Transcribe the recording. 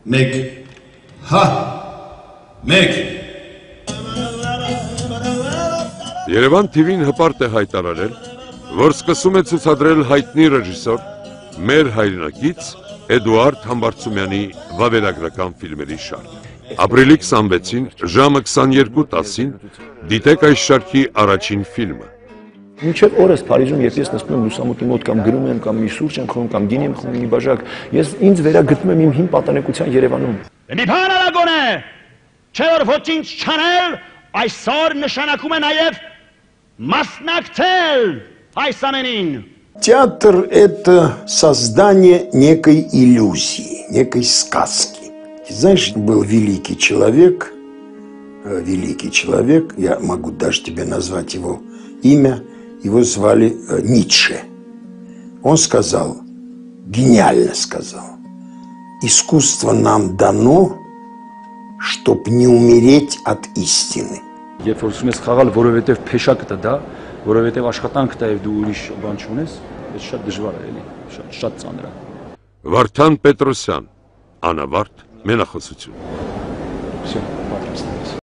Մեկ, հա, մեկ։ Երևան TV-ն հպարտ է հայտարարել, որ սկսում է ցուցադրել հայտնի ռեժիսոր, մեր հայրենակից Էդուարդ Համբարձումյանի վավերագրական ֆիլմերի շարք։ Ապրիլի 26-ին ժամը 22:10-ին դիտեք այս շարքի առաջին ֆիլմը։ Մինչև օրս Փարիզում երբ ես նստում եմ լուսամուտի մոտ կամ գրում եմ կամ մի սուրճ եմ խմում կամ գինի եմ խմում մի բաժակ, ես ինձ վերագտնում եմ իմ հին պատանեկության Երևանում։ Մի բան արագոն է, չէ որ ոչինչ չանել, այսօր նշանակում է նաև մասնակցել այս ամենին։ Театр – это создание некой иллюзии, некой сказки. Знаешь, был великий человек, я могу даже тебе назвать его имя, его звали Ницше. Он сказал, гениально сказал, искусство нам дано, чтоб не умереть от истины. Երբ որ ուզում ես խաղալ, որովհետև փեշակը դա, որովհետև աշխատանքն է եւ դու ուրիշ բան չունես, դա շատ դժվար է, էլի, շատ ծանր է։ Վարդան Պետրոսյան, անավարտ մենախոսություն։ Всё,